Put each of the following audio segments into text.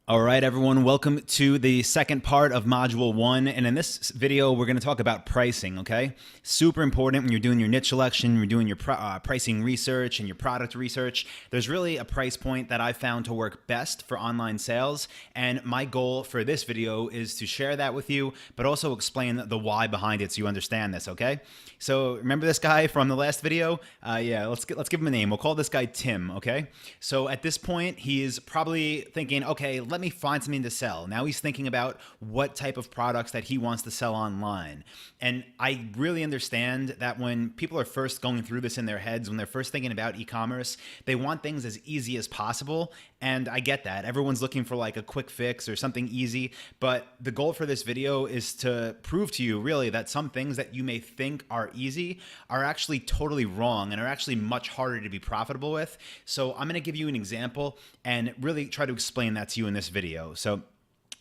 All right, everyone, welcome to the second part of Module 1. And in this video, we're going to talk about pricing, okay? Super important when you're doing your niche selection, you're doing your pricing research and your product research. There's really a price point that I found to work best for online sales. And my goal for this video is to share that with you, but also explain the why behind it so you understand this, okay? So remember this guy from the last video? Yeah, let's give him a name. We'll call this guy Tim, okay? So at this point, he's probably thinking, okay, let me find something to sell. Now he's thinking about what type of products that he wants to sell online. And I really understand that when people are first going through this in their heads, when they're first thinking about e-commerce, they want things as easy as possible. And I get that. Everyone's looking for like a quick fix or something easy. But the goal for this video is to prove to you really that some things that you may think are easy are actually totally wrong and are actually much harder to be profitable with. So I'm going to give you an example and really try to explain that to you in this video. So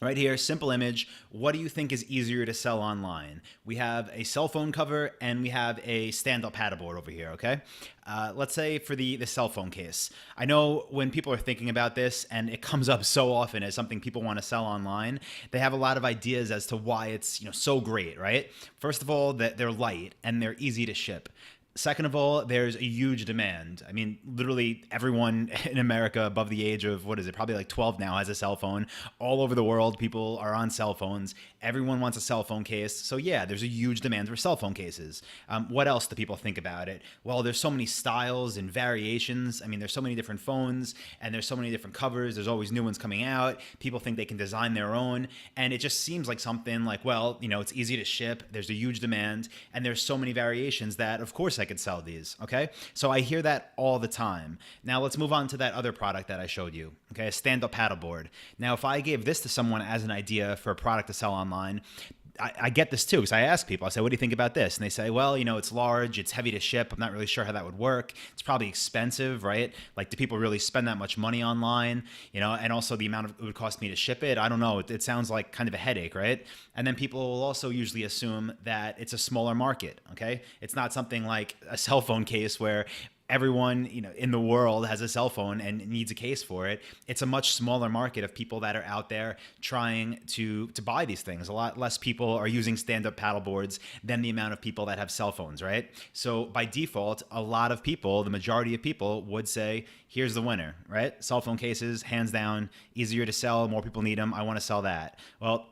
right here, simple image. What do you think is easier to sell online? We have a cell phone cover and we have a stand-up paddleboard over here, okay? Let's say for the cell phone case. I know when people are thinking about this and it comes up so often as something people want to sell online, they have a lot of ideas as to why it's so great, right? First of all, that they're light and they're easy to ship. Second of all, there's a huge demand. I mean, literally everyone in America above the age of, what is it, probably like 12 now has a cell phone. All over the world, people are on cell phones. Everyone wants a cell phone case. So yeah, there's a huge demand for cell phone cases. What else do people think about it? Well, there's so many styles and variations. I mean, there's so many different phones and there's so many different covers. There's always new ones coming out. People think they can design their own. And it just seems like something like, well, it's easy to ship. There's a huge demand and there's so many variations that, of course, I could sell these, okay? So I hear that all the time. Now let's move on to that other product that I showed you, okay? A stand-up paddleboard. Now, if I gave this to someone as an idea for a product to sell online, I get this too, because I ask people, I say, what do you think about this? And they say, well, it's large, it's heavy to ship. I'm not really sure how that would work. It's probably expensive, right? Like, do people really spend that much money online? And also the amount it would cost me to ship it. I don't know. It sounds like kind of a headache, right? And then people will also usually assume that it's a smaller market, okay? It's not something like a cell phone case where everyone in the world has a cell phone and needs a case for it. It's a much smaller market of people that are out there trying to buy these things. A lot less people are using stand-up paddle boards than the amount of people that have cell phones, right? So by default, a lot of people, the majority of people would say, here's the winner, right? Cell phone cases, hands down, easier to sell, more people need them, I want to sell that. Well,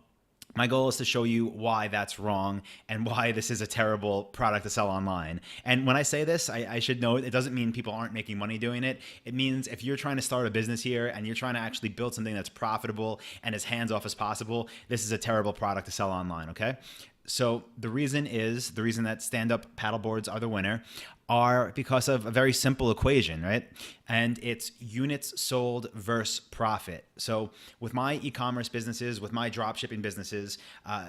my goal is to show you why that's wrong and why this is a terrible product to sell online. And when I say this, I should note it doesn't mean people aren't making money doing it. It means if you're trying to start a business here and you're trying to actually build something that's profitable and as hands-off as possible, this is a terrible product to sell online, okay? So the reason that stand-up paddleboards are the winner are because of a very simple equation, right? And it's units sold versus profit. So with my e-commerce businesses, with my drop shipping businesses,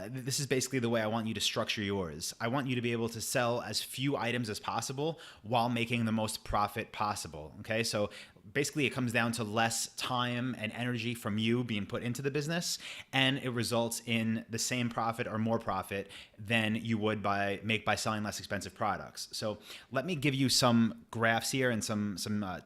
this is basically the way I want you to structure yours. I want you to be able to sell as few items as possible while making the most profit possible, okay? So basically it comes down to less time and energy from you being put into the business, and it results in the same profit or more profit than you would by selling less expensive products. So let me give you some graphs here and some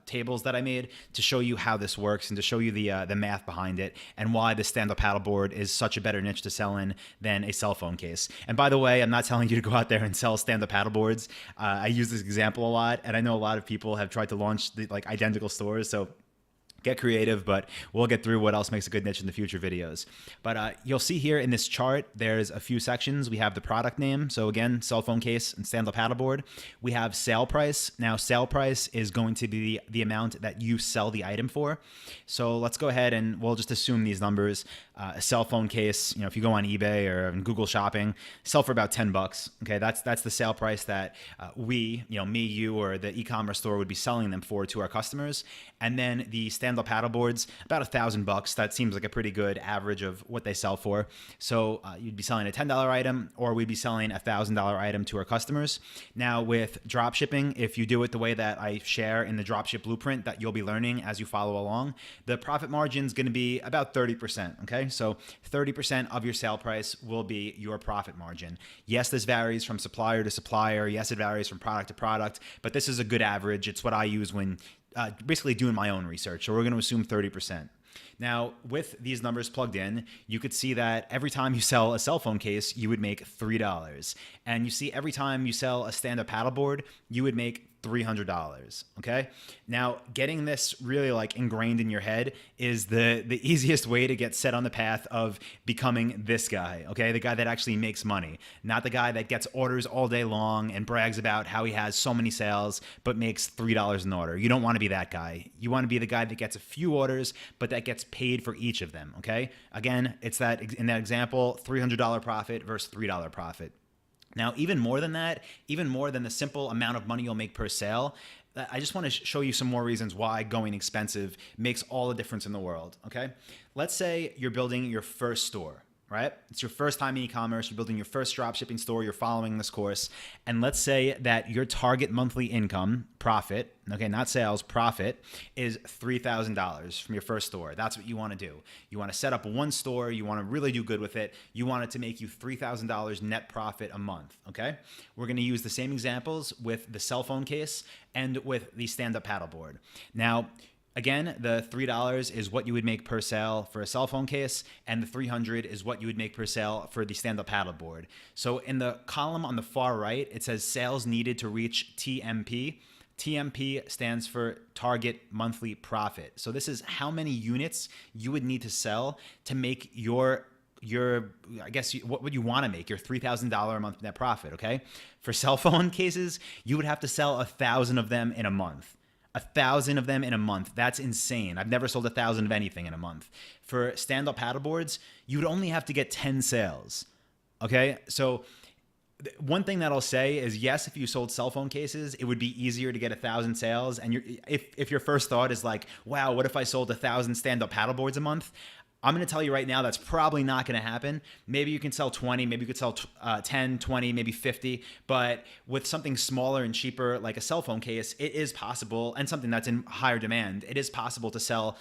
tables that I made to show you how this works and to show you the math behind it and why the stand-up paddleboard is such a better niche to sell in than a cell phone case. And by the way, I'm not telling you to go out there and sell stand-up paddleboards. I use this example a lot, and I know a lot of people have tried to launch identical stores. So get creative, but we'll get through what else makes a good niche in the future videos. But you'll see here in this chart, there's a few sections. We have the product name. So again, cell phone case and stand-up paddleboard. We have sale price. Now, sale price is going to be the amount that you sell the item for. So let's go ahead and we'll just assume these numbers. A cell phone case, if you go on eBay or in Google Shopping, sell for about $10. Okay, that's the sale price that we, me, you, or the e-commerce store would be selling them for to our customers. And then the stand-up paddle boards, about $1,000. That seems like a pretty good average of what they sell for. So you'd be selling a $10 item, or we'd be selling a $1,000 item to our customers. Now with drop shipping, if you do it the way that I share in the dropship blueprint that you'll be learning as you follow along, the profit margin is going to be about 30%. Okay, so 30% of your sale price will be your profit margin. Yes, this varies from supplier to supplier. Yes, it varies from product to product, but this is a good average. It's what I use when basically doing my own research. So we're going to assume 30%. Now, with these numbers plugged in, you could see that every time you sell a cell phone case, you would make $3. And you see every time you sell a stand-up paddleboard, you would make $300. Okay. Now, getting this really like ingrained in your head is the easiest way to get set on the path of becoming this guy. Okay. The guy that actually makes money, not the guy that gets orders all day long and brags about how he has so many sales, but makes $3 an order. You don't want to be that guy. You want to be the guy that gets a few orders, but that gets paid for each of them. Okay. Again, it's that in that example, $300 profit versus $3 profit. Now, even more than that, even more than the simple amount of money you'll make per sale, I just want to show you some more reasons why going expensive makes all the difference in the world, okay? Let's say you're building your first store, right? It's your first time in e-commerce, you're building your first drop shipping store, you're following this course, and let's say that your target monthly income, profit, okay, not sales, profit, is $3,000 from your first store. That's what you want to do. You want to set up one store, you want to really do good with it, you want it to make you $3,000 net profit a month, okay? We're going to use the same examples with the cell phone case and with the stand-up paddleboard. Now, again, the $3 is what you would make per sale for a cell phone case, and the $300 is what you would make per sale for the stand-up paddleboard. So in the column on the far right, it says sales needed to reach TMP. TMP stands for target monthly profit. So this is how many units you would need to sell to make your I guess what would you want to make your $3,000 a month net profit, okay? For cell phone cases, you would have to sell 1,000 of them in a month. 1,000 of them in a month. That's insane. I've never sold 1,000 of anything in a month. For stand-up paddleboards, you would only have to get 10 sales. Okay? So one thing that I'll say is, yes, if you sold cell phone cases, it would be easier to get 1,000 sales. And if your first thought is like, wow, what if I sold 1,000 stand-up paddleboards a month? I'm going to tell you right now, that's probably not going to happen. Maybe you can sell 20, maybe you could sell 10, 20, maybe 50. But with something smaller and cheaper, like a cell phone case, it is possible, and something that's in higher demand, it is possible to sell,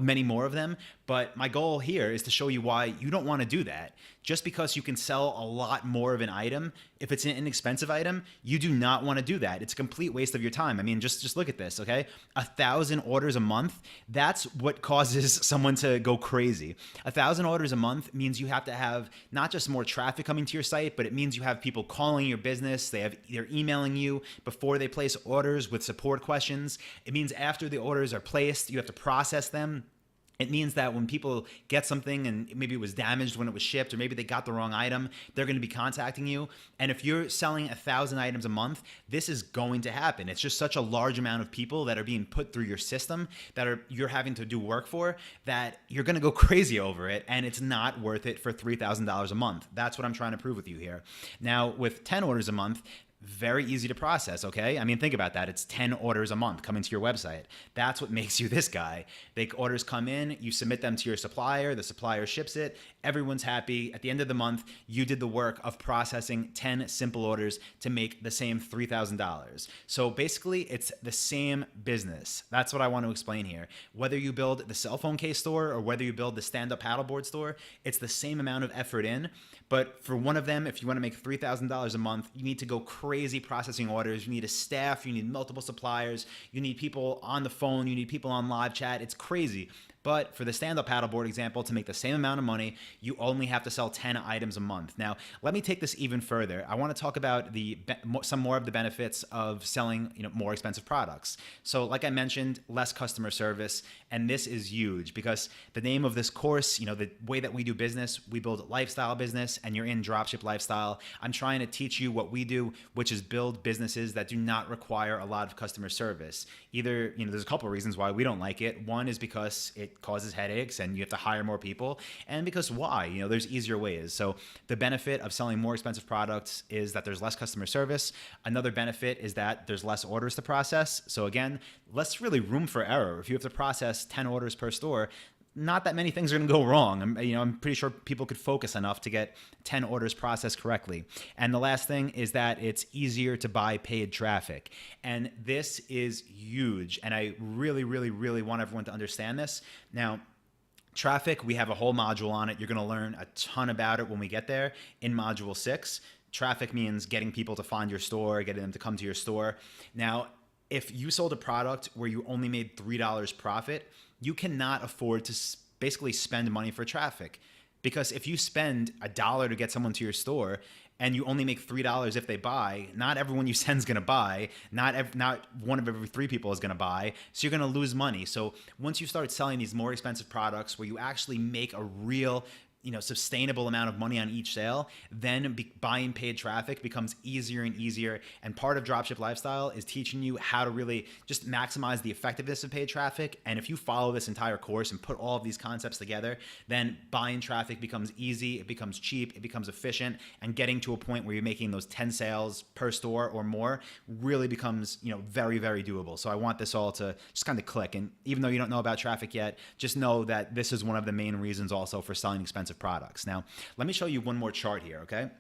many more of them. But my goal here is to show you why you don't want to do that. Just because you can sell a lot more of an item, if it's an inexpensive item, you do not want to do that. It's a complete waste of your time. I mean, just look at this, okay? 1,000 orders a month, that's what causes someone to go crazy. 1,000 orders a month means you have to have not just more traffic coming to your site, but it means you have people calling your business. They're emailing you before they place orders with support questions. It means after the orders are placed, you have to process them. It means that when people get something and maybe it was damaged when it was shipped, or maybe they got the wrong item, they're going to be contacting you. And if you're selling 1,000 items a month, this is going to happen. It's just such a large amount of people that are being put through your system that you're having to do work for, that you're going to go crazy over it, and it's not worth it for $3,000 a month. That's what I'm trying to prove with you here. Now, with 10 orders a month, very easy to process, okay? I mean, think about that. It's 10 orders a month coming to your website. That's what makes you this guy. The orders come in, you submit them to your supplier, the supplier ships it, everyone's happy. At the end of the month, you did the work of processing 10 simple orders to make the same $3,000. So basically, it's the same business. That's what I want to explain here. Whether you build the cell phone case store or whether you build the stand-up paddleboard store, it's the same amount of effort in. But for one of them, if you want to make $3,000 a month, you need to go crazy processing orders. You need a staff. You need multiple suppliers. You need people on the phone. You need people on live chat. It's crazy. But for the stand-up paddleboard example, to make the same amount of money, you only have to sell 10 items a month. Now, let me take this even further. I want to talk about some more of the benefits of selling, more expensive products. So, like I mentioned, less customer service, and this is huge because the name of this course, the way that we do business, we build a lifestyle business, and you're in dropship lifestyle. I'm trying to teach you what we do, which is build businesses that do not require a lot of customer service. Either, there's a couple of reasons why we don't like it. One is because it causes headaches and you have to hire more people, and because why? There's easier ways. So the benefit of selling more expensive products is that there's less customer service. Another benefit is that there's less orders to process. So again, less really room for error. If you have to process 10 orders per store, not that many things are going to go wrong. I'm pretty sure people could focus enough to get 10 orders processed correctly. And the last thing is that it's easier to buy paid traffic. And this is huge. And I really, really, really want everyone to understand this. Now, traffic, we have a whole module on it. You're going to learn a ton about it when we get there in module 6. Traffic means getting people to find your store, getting them to come to your store. Now, if you sold a product where you only made $3 profit, you cannot afford to basically spend money for traffic. Because if you spend $1 to get someone to your store and you only make $3 if they buy, not everyone you send is going to buy. Not one of every 3 people is going to buy. So you're going to lose money. So once you start selling these more expensive products where you actually make a real sustainable amount of money on each sale, then buying paid traffic becomes easier and easier. And part of Dropship Lifestyle is teaching you how to really just maximize the effectiveness of paid traffic. And if you follow this entire course and put all of these concepts together, then buying traffic becomes easy, it becomes cheap, it becomes efficient, and getting to a point where you're making those 10 sales per store or more really becomes, very, very doable. So I want this all to just kind of click. And even though you don't know about traffic yet, just know that this is one of the main reasons also for selling expensive products. Now, let me show you one more chart here, okay?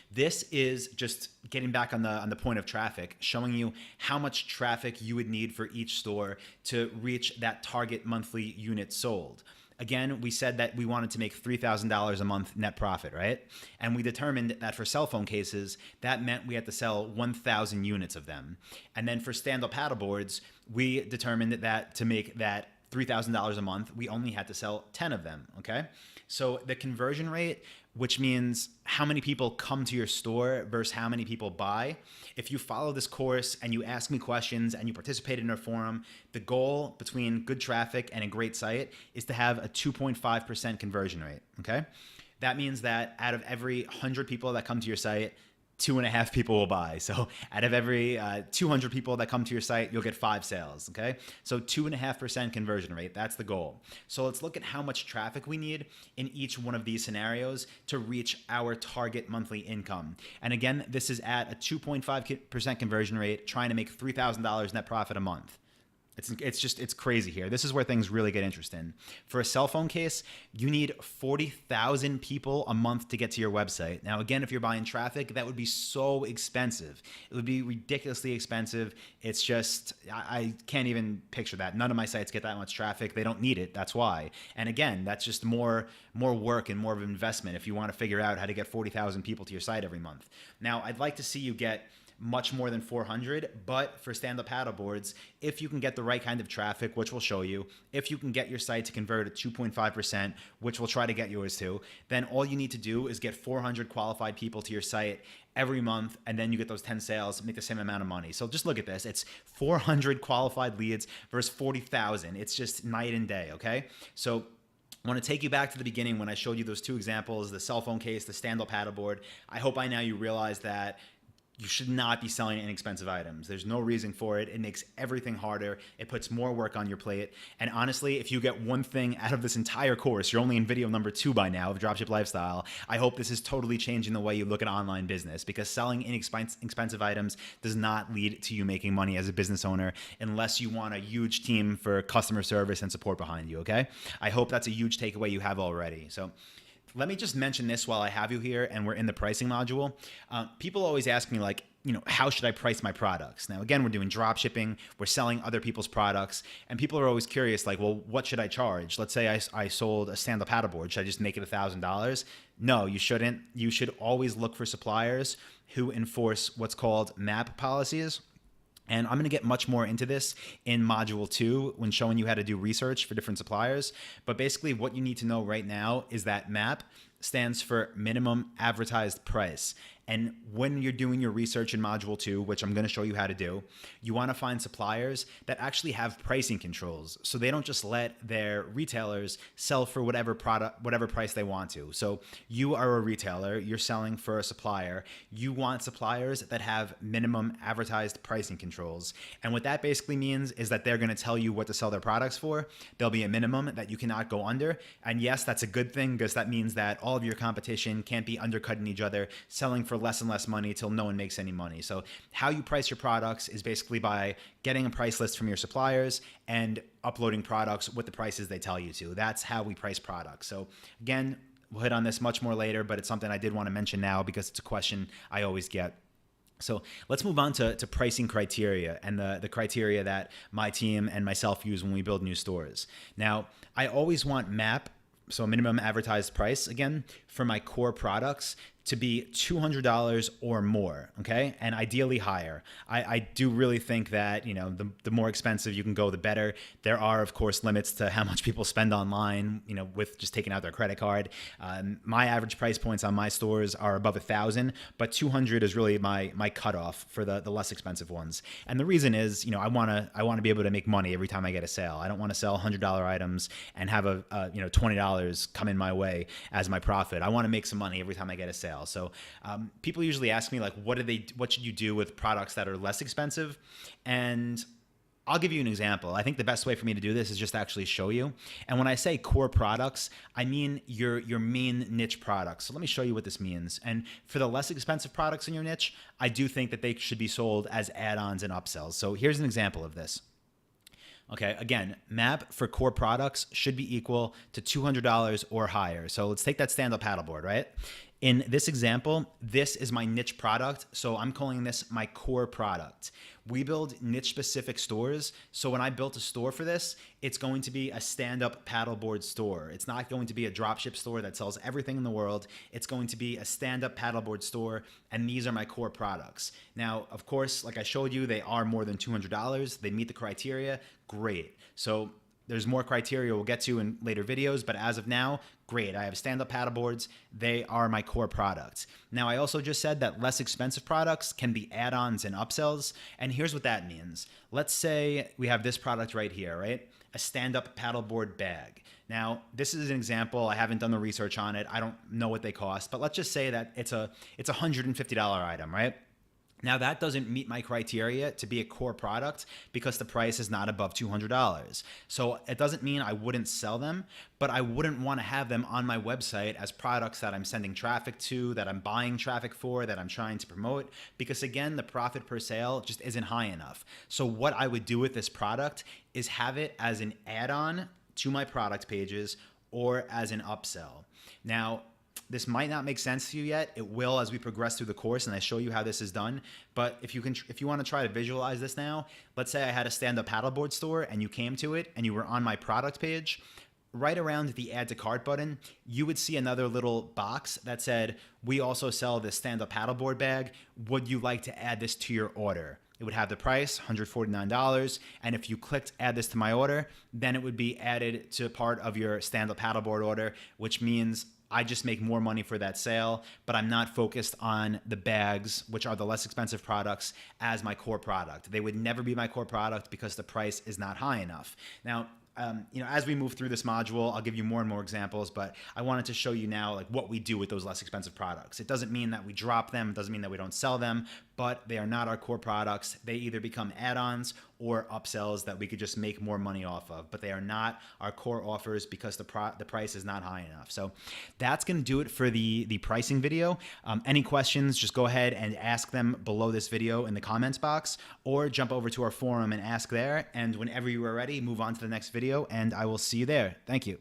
This is just getting back on the point of traffic, showing you how much traffic you would need for each store to reach that target monthly unit sold. Again, we said that we wanted to make $3,000 a month net profit, right? And we determined that for cell phone cases, that meant we had to sell 1,000 units of them. And then for stand-up paddleboards, we determined that to make that $3,000 a month, we only had to sell 10 of them, okay? So the conversion rate, which means how many people come to your store versus how many people buy. If you follow this course and you ask me questions and you participate in our forum, the goal between good traffic and a great site is to have a 2.5% conversion rate, okay? That means that out of every 100 people that come to your site, 2.5 people will buy. So out of every 200 people that come to your site, you'll get 5 sales, okay? So 2.5% conversion rate, that's the goal. So let's look at how much traffic we need in each one of these scenarios to reach our target monthly income. And again, this is at a 2.5% conversion rate, trying to make $3,000 net profit a month. It's crazy here. This is where things really get interesting. For a cell phone case, you need 40,000 people a month to get to your website. Now, again, if you're buying traffic, that would be so expensive. It would be ridiculously expensive. It's just, I can't even picture that. None of my sites get that much traffic. They don't need it. That's why. And again, that's just more work and more of an investment if you want to figure out how to get 40,000 people to your site every month. Now, I'd like to see you get much more than 400, but for stand-up paddleboards, if you can get the right kind of traffic, which we'll show you, if you can get your site to convert at 2.5%, which we'll try to get yours to, then all you need to do is get 400 qualified people to your site every month, and then you get those 10 sales, make the same amount of money. So just look at this. It's 400 qualified leads versus 40,000. It's just night and day, okay? So I want to take you back to the beginning when I showed you those 2 examples, the cell phone case, the stand-up paddleboard. I hope by now you realize that you should not be selling inexpensive items. There's no reason for it. It makes everything harder. It puts more work on your plate. And honestly, if you get one thing out of this entire course, you're only in video number 2 by now of Dropship Lifestyle, I hope this is totally changing the way you look at online business, because selling inexpensive items does not lead to you making money as a business owner unless you want a huge team for customer service and support behind you, okay? I hope that's a huge takeaway you have already. So let me just mention this while I have you here and we're in the pricing module. People always ask me, like, how should I price my products? Now, again, we're doing drop shipping, we're selling other people's products, and people are always curious, like, well, what should I charge? Let's say I sold a stand-up paddleboard. Should I just make it $1,000? No, you shouldn't. You should always look for suppliers who enforce what's called MAP policies. And I'm going to get much more into this in module 2 when showing you how to do research for different suppliers. But basically what you need to know right now is that MAP stands for minimum advertised price. And when you're doing your research in module 2, which I'm going to show you how to do, you want to find suppliers that actually have pricing controls. So they don't just let their retailers sell for whatever price they want to. So you are a retailer, you're selling for a supplier. You want suppliers that have minimum advertised pricing controls. And what that basically means is that they're going to tell you what to sell their products for. There'll be a minimum that you cannot go under. And yes, that's a good thing, because that means that all of your competition can't be undercutting each other, selling for less and less money till no one makes any money. So how you price your products is basically by getting a price list from your suppliers and uploading products with the prices they tell you to. That's how we price products. So again, we'll hit on this much more later, but it's something I did want to mention now because it's a question I always get. So let's move on to pricing criteria and the criteria that my team and myself use when we build new stores. Now, I always want MAP, so minimum advertised price, again, for my core products to be $200 or more, okay? And ideally higher. I do really think that, you know, the more expensive you can go, the better. There are, of course, limits to how much people spend online, you know, with just taking out their credit card. My average price points on my stores are above 1,000, but 200 is really my cutoff for the less expensive ones. And the reason is, you know, I wanna be able to make money every time I get a sale. I don't want to sell $100 items and have you know, $20 come in my way as my profit. I want to make some money every time I get a sale. So people usually ask me, like, what should you do with products that are less expensive? And I'll give you an example. I think the best way for me to do this is just actually show you. And when I say core products, I mean your main niche products. So let me show you what this means. And for the less expensive products in your niche, I do think that they should be sold as add-ons and upsells. So here's an example of this. Okay, again, MAP for core products should be equal to $200 or higher. So let's take that stand-up paddleboard, right? In this example, this is my niche product, so I'm calling this my core product. We build niche-specific stores, so when I built a store for this, it's going to be a stand-up paddleboard store. It's not going to be a dropship store that sells everything in the world. It's going to be a stand-up paddleboard store, and these are my core products. Now, of course, like I showed you, they are more than $200. They meet the criteria. Great. So there's more criteria we'll get to in later videos, but as of now, great. I have stand-up paddleboards. They are my core products. Now, I also just said that less expensive products can be add-ons and upsells, and here's what that means. Let's say we have this product right here, right? A stand-up paddleboard bag. Now, this is an example. I haven't done the research on it. I don't know what they cost, but let's just say that it's a $150 item, right? Now, that doesn't meet my criteria to be a core product because the price is not above $200. So it doesn't mean I wouldn't sell them, but I wouldn't want to have them on my website as products that I'm sending traffic to, that I'm buying traffic for, that I'm trying to promote, because again, the profit per sale just isn't high enough. So what I would do with this product is have it as an add-on to my product pages or as an upsell. Now, this might not make sense to you yet. It will as we progress through the course and I show you how this is done. But if you want to try to visualize this now, let's say I had a stand-up paddleboard store and you came to it and you were on my product page. Right around the add to cart button, you would see another little box that said, we also sell this stand-up paddleboard bag. Would you like to add this to your order? It would have the price, $149. And if you clicked add this to my order, then it would be added to part of your stand-up paddleboard order, which means I just make more money for that sale, but I'm not focused on the bags, which are the less expensive products, as my core product. They would never be my core product because the price is not high enough. Now, as we move through this module, I'll give you more and more examples, but I wanted to show you now like what we do with those less expensive products. It doesn't mean that we drop them. It doesn't mean that we don't sell them, but they are not our core products. They either become add-ons or upsells that we could just make more money off of, but they are not our core offers because the price is not high enough. So that's going to do it for the pricing video. Any questions, just go ahead and ask them below this video in the comments box, or jump over to our forum and ask there. And whenever you are ready, move on to the next video, and I will see you there. Thank you.